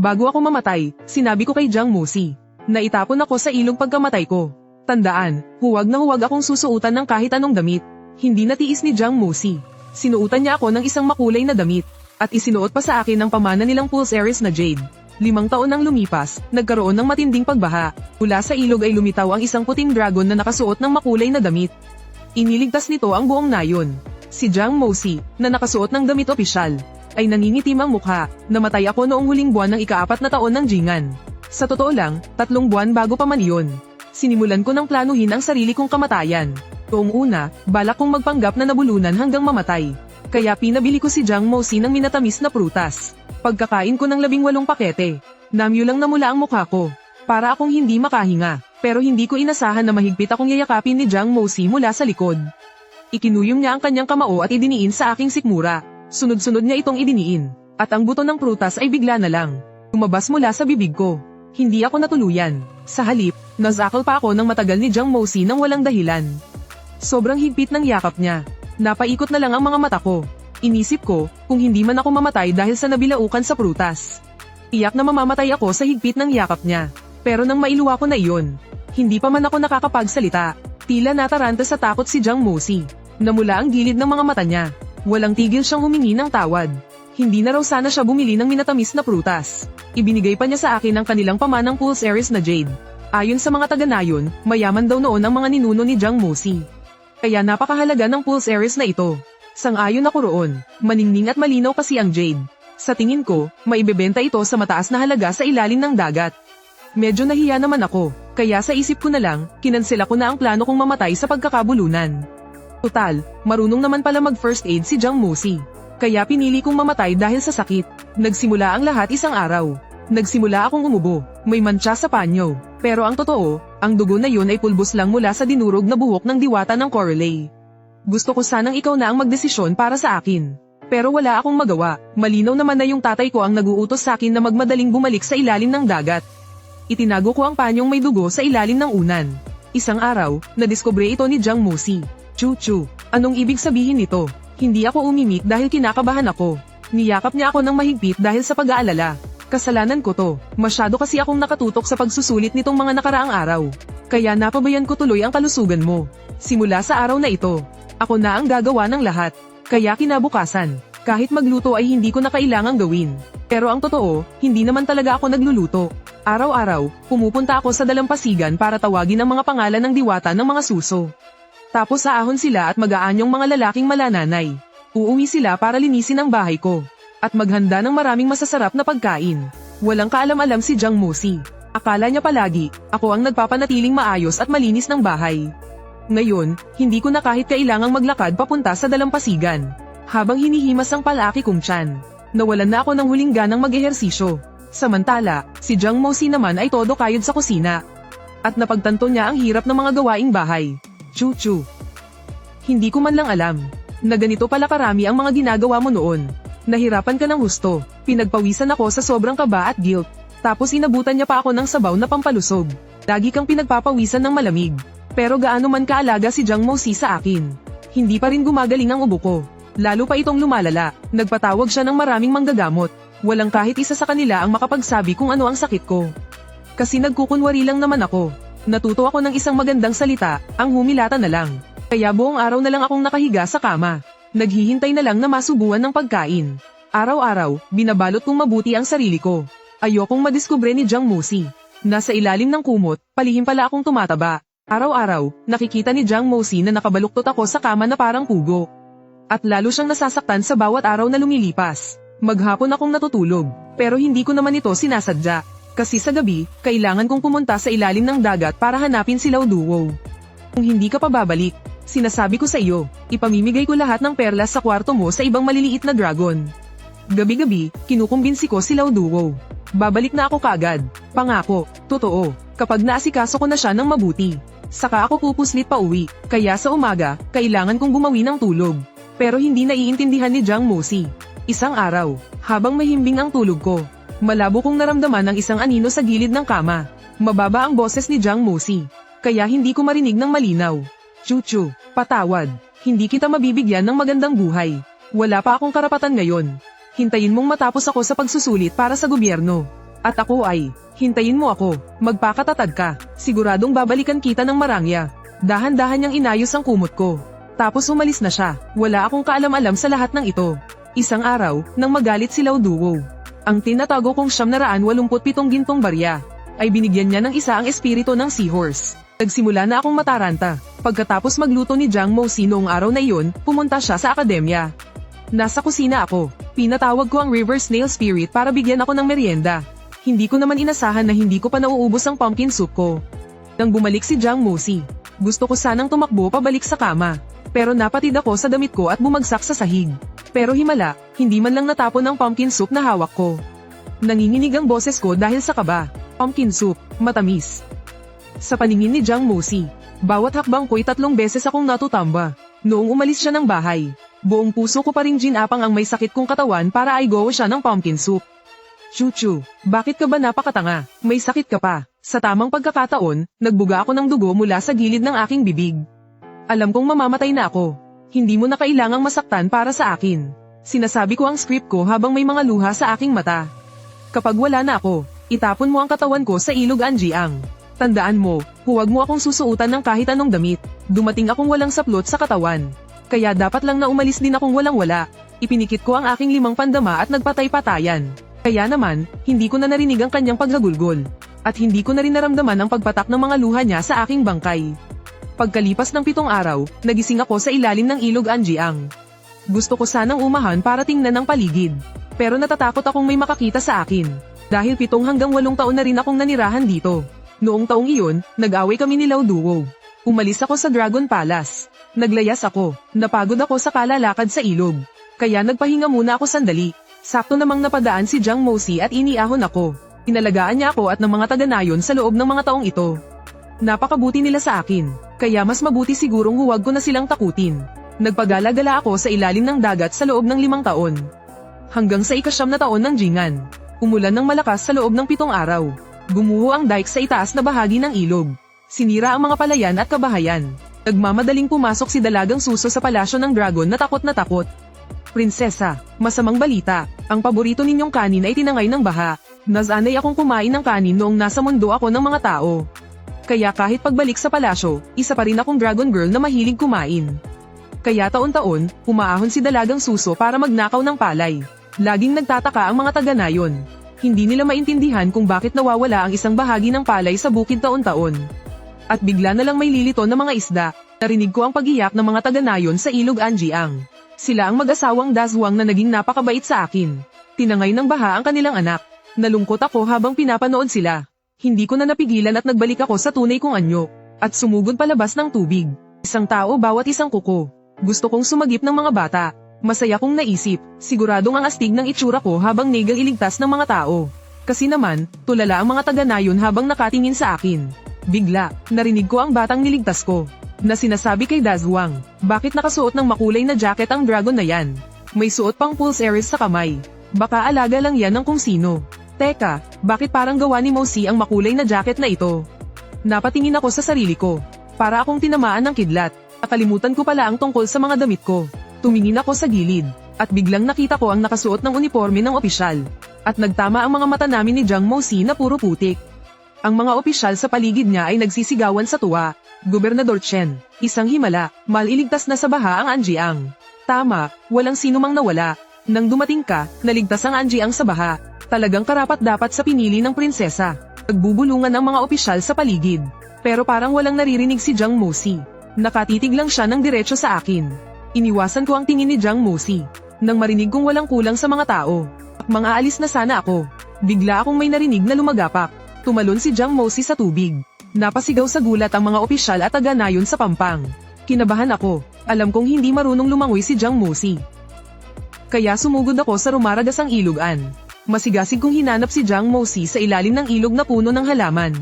Bago ako mamatay, sinabi ko kay Jiang Mosi, na itapon ako sa ilog pagkamatay ko. Tandaan, huwag na huwag akong susuotan ng kahit anong damit. Hindi natiis ni Jiang Mosi. Sinuotan niya ako ng isang makulay na damit, at isinuot pa sa akin ang pamana nilang Pulse Ares na jade. 5 taon nang lumipas, nagkaroon ng matinding pagbaha. Mula sa ilog ay lumitaw ang isang puting dragon na nakasuot ng makulay na damit. Iniligtas nito ang buong nayon. Si Jiang Mosi, na nakasuot ng damit opisyal, ay nangingitim ang mukha. Namatay ako noong huling buwan ng ika-4 na taon ng Jingan. Sa totoo lang, 3 buwan bago pa man iyon. Sinimulan ko ng planuhin ang sarili kong kamatayan. Noong una, balak kong magpanggap na nabulunan hanggang mamatay. Kaya pinabili ko si Jiang Mosi ng minatamis na prutas. Pagkakain ko ng 18 pakete, namyo lang namula ang mukha ko. Para akong hindi makahinga, pero hindi ko inasahan na mahigpit akong yayakapin ni Jiang Mosi mula sa likod. Ikinuyom niya ang kanyang kamao at idiniin sa aking sikmura. Sunod-sunod niya itong idiniin, at ang buto ng prutas ay bigla na lang lumabas mula sa bibig ko. Hindi ako natuluyan. Sa halip, nazakal pa ako ng matagal ni Jiang Mosi nang walang dahilan. Sobrang higpit ng yakap niya. Napaikot na lang ang mga mata ko. Inisip ko, kung hindi man ako mamatay dahil sa nabilaukan sa prutas, tiyak na mamamatay ako sa higpit ng yakap niya. Pero nang mailuwa ko na iyon, hindi pa man ako nakakapagsalita. Tila nataranta sa takot si Jiang Mosi. Namula ang gilid ng mga mata niya. Walang tigil siyang humingi ng tawad. Hindi na raw sana siya bumili ng minatamis na prutas. Ibinigay pa niya sa akin ang kanilang pamanang Pulse Ares na jade. Ayon sa mga taga-nayon, mayaman daw noon ang mga ninuno ni Jiang Mosi. Kaya napakahalaga ng Pulse Ares na ito. Sang-ayon ako roon, maningning at malinaw kasi ang jade. Sa tingin ko, maibebenta ito sa mataas na halaga sa ilalim ng dagat. Medyo nahiya naman ako, kaya sa isip ko na lang, kinansela ko na ang plano kong mamatay sa pagkakabulunan. Total, marunong naman pala mag-first aid si Jiang Mosi. Kaya pinili kong mamatay dahil sa sakit. Nagsimula ang lahat isang araw. Nagsimula akong umubo, may mantsa sa panyo. Pero ang totoo, ang dugo na yun ay pulbos lang mula sa dinurog na buhok ng diwata ng Corelay. Gusto ko sanang ikaw na ang magdesisyon para sa akin. Pero wala akong magawa. Malinaw naman na yung tatay ko ang nag-uutos sa akin na magmadaling bumalik sa ilalim ng dagat. Itinago ko ang panyong may dugo sa ilalim ng unan. Isang araw, nadiskubre ito ni Jiang Mosi. Chu-chu, anong ibig sabihin nito? Hindi ako umimik dahil kinakabahan ako. Niyakap niya ako ng mahigpit dahil sa pag-aalala. Kasalanan ko to, masyado kasi akong nakatutok sa pagsusulit nitong mga nakaraang araw. Kaya napabayan ko tuloy ang kalusugan mo. Simula sa araw na ito, ako na ang gagawa ng lahat. Kaya kinabukasan, kahit magluto ay hindi ko na kailangang gawin. Pero ang totoo, hindi naman talaga ako nagluluto. Araw-araw, pumupunta ako sa dalampasigan para tawagin ang mga pangalan ng diwata ng mga suso. Tapos aahon sila at mag-aanyong mga lalaking malananay. Uuwi sila para linisin ang bahay ko. At maghanda ng maraming masasarap na pagkain. Walang kaalam-alam si Jiang Mosi. Akala niya palagi, ako ang nagpapanatiling maayos at malinis ng bahay. Ngayon, hindi ko na kahit kailangang maglakad papunta sa dalampasigan. Habang hinihimas ang palaki kong tiyan, nawalan na ako ng huling ganang mag-ehersisyo. Samantala, si Jiang Mosi naman ay todo kayod sa kusina. At napagtanto niya ang hirap ng mga gawaing bahay. Chu-chu. Hindi ko man lang alam na ganito pala karami ang mga ginagawa mo noon. Nahirapan ka ng husto, pinagpawisan ako sa sobrang kaba at guilt. Tapos inabutan niya pa ako ng sabaw na pampalusog. Lagi kang pinagpapawisan ng malamig. Pero gaano man kaalaga si Jiang Mosi sa akin, hindi pa rin gumagaling ang ubo ko. Lalo pa itong lumalala, nagpatawag siya ng maraming manggagamot. Walang kahit isa sa kanila ang makapagsabi kung ano ang sakit ko. Kasi nagkukunwari lang naman ako. Natuto ako ng isang magandang salita, ang humilata na lang. Kaya buong araw na lang akong nakahiga sa kama. Naghihintay na lang na masubuan ng pagkain. Araw-araw, binabalot kong mabuti ang sarili ko. Ayokong madiskubre ni Jiang Mosi. Nasa ilalim ng kumot, palihim pala akong tumataba. Araw-araw, nakikita ni Jiang Mosi na nakabaluktot ako sa kama na parang pugo. At lalo siyang nasasaktan sa bawat araw na lumilipas. Maghapon akong natutulog, pero hindi ko naman ito sinasadya. Kasi sa gabi, kailangan kong pumunta sa ilalim ng dagat para hanapin si Lao Duo. Kung hindi ka pa babalik, sinasabi ko sa iyo, ipamimigay ko lahat ng perlas sa kwarto mo sa ibang maliliit na dragon. Gabi-gabi, kinukumbinsi ko si Lao Duo. Babalik na ako kagad. Pangako, totoo, kapag naasikaso ko na siya ng mabuti. Saka ako pupuslit pa uwi, kaya sa umaga, kailangan kong bumawi ng tulog. Pero hindi naiintindihan ni Jiang Mosi. Isang araw, habang mahimbing ang tulog ko, malabo kong naramdaman ang isang anino sa gilid ng kama. Mababa ang boses ni Jiang Mosi, kaya hindi ko marinig ng malinaw. Chuchu, patawad, hindi kita mabibigyan ng magandang buhay. Wala pa akong karapatan ngayon. Hintayin mong matapos ako sa pagsusulit para sa gobyerno. At ako ay, hintayin mo ako, magpakatatag ka, siguradong babalikan kita ng Marangya. Dahan-dahan niyang inayos ang kumot ko. Tapos umalis na siya, wala akong kaalam-alam sa lahat ng ito. Isang araw, nang magalit si Lao Duo, ang tinatago kong 987 gintong barya, ay binigyan niya ng isa ang espiritu ng seahorse. Nagsimula na akong mataranta. Pagkatapos magluto ni Jiang Moxi noong araw na iyon, pumunta siya sa akademya. Nasa kusina ako, pinatawag ko ang river snail spirit para bigyan ako ng merienda. Hindi ko naman inasahan na hindi ko pa nauubos ang pumpkin soup ko. Nang bumalik si Jiang Moxi, gusto ko sanang tumakbo pabalik sa kama. Pero napatid ako sa damit ko at bumagsak sa sahig. Pero himala, hindi man lang natapon ang pumpkin soup na hawak ko. Nanginginig ang boses ko dahil sa kaba. Pumpkin soup, matamis. Sa paningin ni Jiang Moxi, bawat hakbang ko'y 3 beses akong natutamba. Noong umalis siya ng bahay, buong puso ko pa ring ginapang ang may sakit kong katawan para aigo siya ng pumpkin soup. Chuchu, bakit ka ba napakatanga? May sakit ka pa. Sa tamang pagkakataon, nagbuga ako ng dugo mula sa gilid ng aking bibig. Alam kong mamamatay na ako. Hindi mo na kailangang masaktan para sa akin. Sinasabi ko ang script ko habang may mga luha sa aking mata. Kapag wala na ako, itapon mo ang katawan ko sa ilog Anjiang. Tandaan mo, huwag mo akong susuotan ng kahit anong damit. Dumating akong walang saplot sa katawan. Kaya dapat lang na umalis din akong walang-wala. Ipinikit ko ang aking 5 pandama at nagpatay-patayan. Kaya naman, hindi ko na narinig ang kanyang paghagulgol. At hindi ko na rin naramdaman ang pagpatak ng mga luha niya sa aking bangkay. Pagkalipas ng 7 araw, nagising ako sa ilalim ng ilog Anjiang. Gusto ko sanang umahan para tingnan ang paligid. Pero natatakot akong may makakita sa akin. Dahil 7 hanggang 8 taon na rin akong nanirahan dito. Noong taong iyon, nag-away kami ni Lao Duo. Umalis ako sa Dragon Palace. Naglayas ako, napagod ako sa kalalakad sa ilog. Kaya nagpahinga muna ako sandali. Sakto namang napadaan si Jiang Moxi at iniahon ako. Inalagaan niya ako at ng mga taga-nayon sa loob ng mga taong ito. Napakabuti nila sa akin, kaya mas mabuti sigurong huwag ko na silang takutin. Nagpagala-gala ako sa ilalim ng dagat sa loob ng 5 taon. Hanggang sa 9 na taon ng Jingan. Umulan ng malakas sa loob ng 7 araw. Gumuho ang dike sa itaas na bahagi ng ilog. Sinira ang mga palayan at kabahayan. Nagmamadaling pumasok si Dalagang Suso sa palasyo ng dragon na takot na takot. Prinsesa, masamang balita, ang paborito ninyong kanin ay tinangay ng baha. Nasanay akong kumain ng kanin noong nasa mundo ako ng mga tao. Kaya kahit pagbalik sa palasyo, isa pa rin akong dragon girl na mahilig kumain. Kaya taon-taon, umaahon si Dalagang Suso para magnakaw ng palay. Laging nagtataka ang mga taga-nayon. Hindi nila maintindihan kung bakit nawawala ang isang bahagi ng palay sa bukid taon-taon. At bigla na lang may lilito na mga isda. Narinig ko ang pag-iyak ng mga taga-nayon sa ilog Anjiang. Sila ang mag-asawang Daswang na naging napakabait sa akin. Tinangay ng baha ang kanilang anak. Nalungkot ako habang pinapanood sila. Hindi ko na napigilan at nagbalik ako sa tunay kong anyo. At sumugod palabas ng tubig. Isang tao bawat isang kuko. Gusto kong sumagip ng mga bata. Masaya kong naisip, siguradong ang astig ng itsura ko habang negal iligtas ng mga tao. Kasi naman, tulala ang mga taga-nayon habang nakatingin sa akin. Bigla, narinig ko ang batang niligtas ko. Na sinasabi kay Daswang, bakit nakasuot ng makulay na jacket ang dragon na yan? May suot pang pulse earrings sa kamay. Baka alaga lang yan ng kung sino. Teka, bakit parang gawa ni Moxi ang makulay na jacket na ito? Napatingin ako sa sarili ko. Para akong tinamaan ng kidlat. Nakalimutan ko pala ang tungkol sa mga damit ko. Tumingin ako sa gilid. At biglang nakita ko ang nakasuot ng uniforme ng opisyal. At nagtama ang mga mata namin ni Jiang Moxi na puro putik. Ang mga opisyal sa paligid niya ay nagsisigawan sa tuwa. Gobernador Chen, isang himala, maliligtas na sa baha ang Anjiang. Tama, walang sino mang nawala. Nang dumating ka, naligtas ang Anjiang sa baha. Talagang karapat-dapat sa pinili ng prinsesa. Nagbubulungan ang mga opisyal sa paligid. Pero parang walang naririnig si Jiang Moxi. Nakatitig lang siya ng diretso sa akin. Iniwasan ko ang tingin ni Jiang Moxi. Nang marinig kong walang kulang sa mga tao. Mga alis na sana ako. Bigla akong may narinig na lumagapak. Tumalon si Jiang Moxi sa tubig. Napasigaw sa gulat ang mga opisyal at taga-nayon sa pampang. Kinabahan ako. Alam kong hindi marunong lumangoy si Jiang Moxi. Kaya sumugod ako sa rumaragasang ilogan. Masigasig kong hinanap si Jiang Moxi sa ilalim ng ilog na puno ng halaman.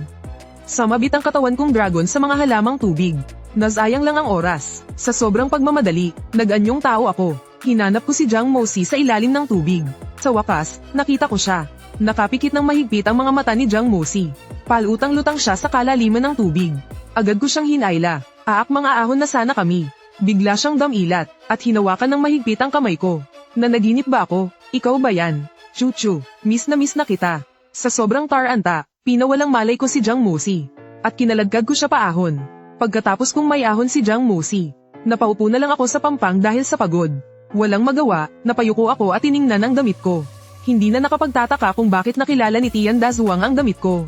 Samabit ang katawan kong dragon sa mga halamang tubig. Nasayang lang ang oras. Sa sobrang pagmamadali, nag-anyong tao ako. Hinanap ko si Jiang Moxi sa ilalim ng tubig. Sa wakas, nakita ko siya. Nakapikit ng mahigpit ang mga mata ni Jiang Moxi. Palutang-lutang siya sa kalaliman ng tubig. Agad ko siyang hinayla. Mga ahon na sana kami. Bigla siyang damilat, at hinawakan ng mahigpit ang kamay ko. Nanaginip ba ako? Ikaw ba yan? Chuchu, miss na kita. Sa sobrang taranta, pinawalang malay ko si Jiang Mosi. At kinaladkad ko siya paahon. Pagkatapos kong may ahon si Jiang Mosi, napaupo na lang ako sa pampang dahil sa pagod. Walang magawa, napayuko ako at tiningnan ang damit ko. Hindi na nakapagtataka kung bakit nakilala ni Tian Dazuang ang damit ko.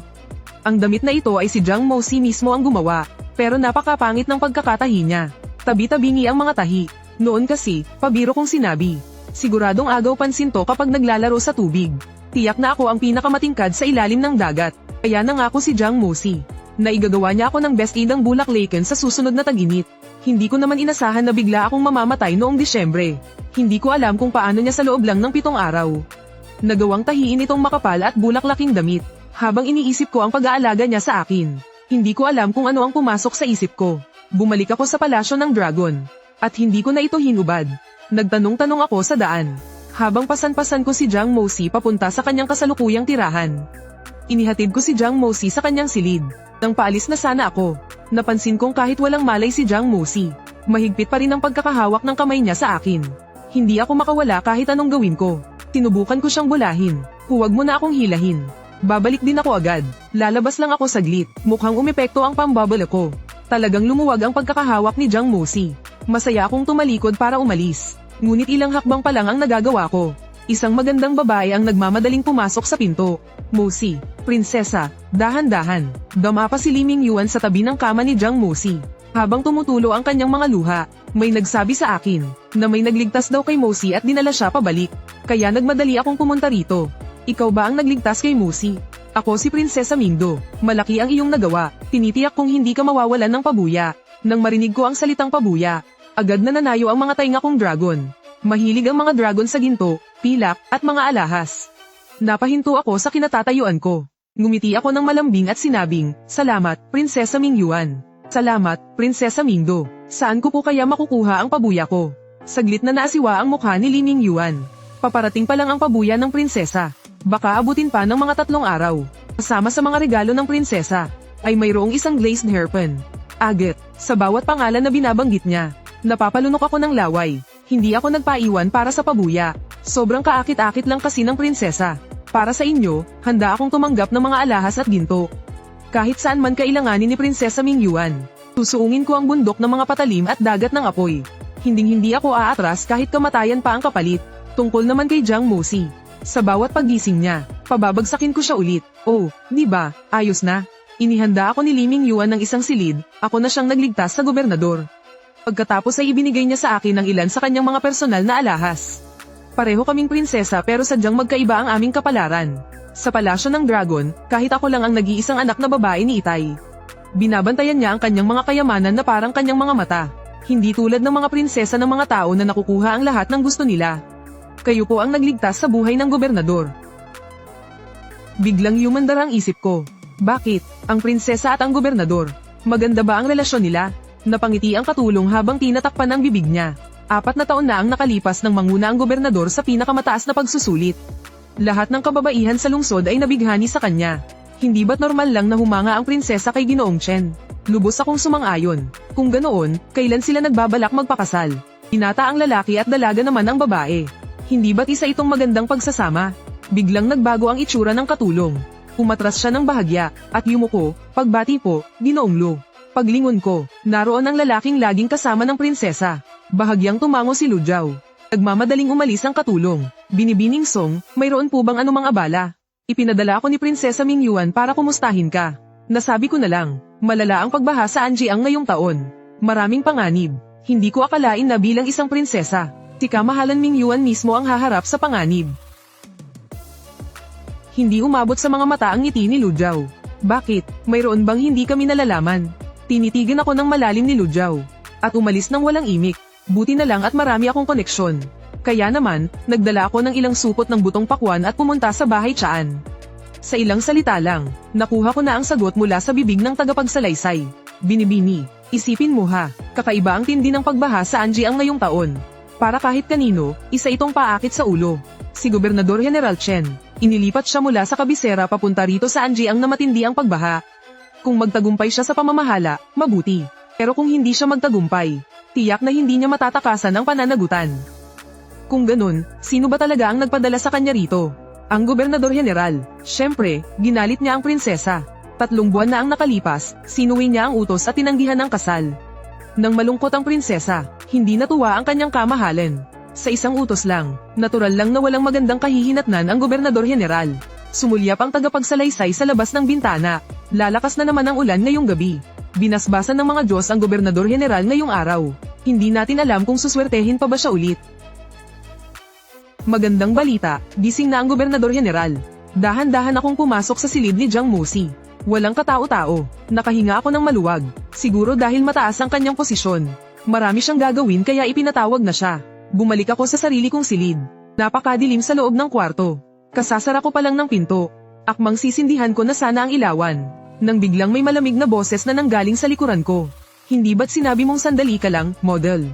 Ang damit na ito ay si Jiang Mosi mismo ang gumawa, pero napakapangit ng pagkakatahi niya. Tabi-tabingi ang mga tahi. Noon kasi, pabiro kong sinabi. Siguradong agaw pansin to kapag naglalaro sa tubig. Tiyak na ako ang pinakamatingkad sa ilalim ng dagat. Kaya nangako si Jiang Mosi na igagawa niya ako ng best idang bulaklakan sa susunod na tag-init. Hindi ko naman inasahan na bigla akong mamamatay noong Disyembre. Hindi ko alam kung paano niya sa loob lang ng 7 araw nagawang tahiin itong makapal at bulaklaking damit. Habang iniisip ko ang pag-aalaga niya sa akin, hindi ko alam kung ano ang pumasok sa isip ko. Bumalik ako sa palasyo ng dragon. At hindi ko na ito hinubad. Nagtanong-tanong ako sa daan. Habang pasan-pasan ko si Jiang Mosi papunta sa kanyang kasalukuyang tirahan. Inihatid ko si Jiang Mosi sa kanyang silid. Nang paalis na sana ako, napansin kong kahit walang malay si Jiang Mosi, mahigpit pa rin ang pagkakahawak ng kamay niya sa akin. Hindi ako makawala kahit anong gawin ko. Tinubukan ko siyang bulahin. Huwag mo na akong hilahin. Babalik din ako agad. Lalabas lang ako saglit. Mukhang umepekto ang pambubble ko. Talagang lumuwag ang pagkakahawak ni Jiang Mosi. Masaya akong tumalikod para umalis. Ngunit ilang hakbang pa lang ang nagagawa ko. Isang magandang babae ang nagmamadaling pumasok sa pinto. Mosi, prinsesa, dahan-dahan. Dama pa si Li Mingyuan sa tabi ng kama ni Jiang Mosi. Habang tumutulo ang kanyang mga luha, may nagsabi sa akin na may nagligtas daw kay Mosi at dinala siya pabalik. Kaya nagmadali akong pumunta rito. Ikaw ba ang nagligtas kay Mosi? Ako si Prinsesa Mingdo. Malaki ang iyong nagawa. Tinitiyak kong hindi ka mawawalan ng pabuya. Nang marinig ko ang salitang pabuya, agad na nanayo ang mga tainga kong dragon. Mahilig ang mga dragon sa ginto, pilak, at mga alahas. Napahinto ako sa kinatatayuan ko. Ngumiti ako ng malambing at sinabing, "Salamat, Prinsesa Mingyuan." "Salamat, Prinsesa Mingdo. Saan ko po kaya makukuha ang pabuya ko?" Saglit na naasiwa ang mukha ni Li Mingyuan. Paparating pa lang ang pabuya ng prinsesa. Baka abutin pa ng mga 3 araw. Kasama sa mga regalo ng prinsesa, ay mayroong isang glazed hairpin. Agit, sa bawat pangalan na binabanggit niya, napapalunok ako ng laway. Hindi ako nagpaiwan para sa pabuya. Sobrang kaakit-akit lang kasi ng prinsesa. Para sa inyo, handa akong tumanggap ng mga alahas at ginto. Kahit saan man kailanganin ni Prinsesa Mingyuan, susuungin ko ang bundok ng mga patalim at dagat ng apoy. Hinding-hindi ako aatras kahit kamatayan pa ang kapalit. Tungkol naman kay Jiang Mosi, sa bawat paggising niya, pababagsakin ko siya ulit. Oh, di ba, ayos na. Inihanda ako ni Li Mingyuan ng isang silid, ako na siyang nagligtas sa gobernador. Pagkatapos ay ibinigay niya sa akin ang ilan sa kanyang mga personal na alahas. Pareho kaming prinsesa pero sadyang magkaiba ang aming kapalaran. Sa palasyo ng dragon, kahit ako lang ang nag-iisang anak na babae ni Itay. Binabantayan niya ang kanyang mga kayamanan na parang kanyang mga mata. Hindi tulad ng mga prinsesa ng mga tao na nakukuha ang lahat ng gusto nila. Kayo po ang nagligtas sa buhay ng gobernador. Biglang yumandar ang isip ko. Bakit, ang prinsesa at ang gobernador, maganda ba ang relasyon nila? Napangiti ang katulong habang tinatakpan ang bibig niya. 4 na taon na ang nakalipas nang manguna ang gobernador sa pinakamataas na pagsusulit. Lahat ng kababaihan sa lungsod ay nabighani sa kanya. Hindi ba't normal lang na humanga ang prinsesa kay Ginoong Chen? Lubos akong sumang-ayon. Kung ganoon, kailan sila nagbabalak magpakasal? Binata ang lalaki at dalaga naman ang babae. Hindi ba't isa itong magandang pagsasama? Biglang nagbago ang itsura ng katulong. Umatras siya ng bahagya, at yumuko, "Pagbati po, Ginoong Lu." Paglingon ko, naroon ang lalaking laging kasama ng prinsesa. Bahagyang tumango si Lu Jiao. Nagmamadaling umalis ang katulong. Binibining Song, mayroon po bang anumang abala? Ipinadala ako ni Prinsesa Mingyuan para kumustahin ka. Nasabi ko na lang, malala ang pagbaha sa Anjiang ngayong taon. Maraming panganib. Hindi ko akalain na bilang isang prinsesa, si Kamahalan Mingyuan mismo ang haharap sa panganib. Hindi umabot sa mga mata ang ngiti ni Lu Jiao. Bakit, mayroon bang hindi kami nalalaman? Tinitigan ako ng malalim ni Lu Jiao. At umalis ng walang imik. Buti na lang at marami akong koneksyon. Kaya naman, nagdala ako ng ilang supot ng butong pakwan at pumunta sa bahay Chaan. Sa ilang salita lang, nakuha ko na ang sagot mula sa bibig ng tagapagsalaysay. Binibini, isipin mo ha, kakaiba ang tindi ng pagbaha sa Anjiang ngayong taon. Para kahit kanino, isa itong paakit sa ulo. Si Gobernador General Chen, inilipat siya mula sa kabisera papunta rito sa Anjiang na matindi ang pagbaha. Kung magtagumpay siya sa pamamahala, mabuti. Pero kung hindi siya magtagumpay, tiyak na hindi niya matatakasan ang pananagutan. Kung ganun, sino ba talaga ang nagpadala sa kanya rito? Ang gobernador general. Siyempre, ginalit niya ang prinsesa. 3 buwan na ang nakalipas, sinuwi niya ang utos at tinanggihan ang kasal. Nang malungkot ang prinsesa, hindi natuwa ang kanyang kamahalan. Sa isang utos lang, natural lang na walang magandang kahihinatnan ang gobernador general. Sumulyap ang tagapagsalaysay sa labas ng bintana. Lalakas na naman ang ulan ngayong gabi. Binasbasan ng mga Diyos ang gobernador general ngayong araw. Hindi natin alam kung suswertehin pa ba siya ulit. Magandang balita, gising na ang gobernador general. Dahan-dahan akong pumasok sa silid ni Jiang Musi. Walang katao-tao. Nakahinga ako ng maluwag. Siguro dahil mataas ang kanyang posisyon. Marami siyang gagawin kaya ipinatawag na siya. Bumalik ako sa sarili kong silid. Napakadilim sa loob ng kwarto. Kasasara ko pa lang ng pinto. Akmang sisindihan ko na sana ang ilawan. Nang biglang may malamig na boses na nanggaling sa likuran ko. Hindi ba't sinabi mong sandali ka lang, model?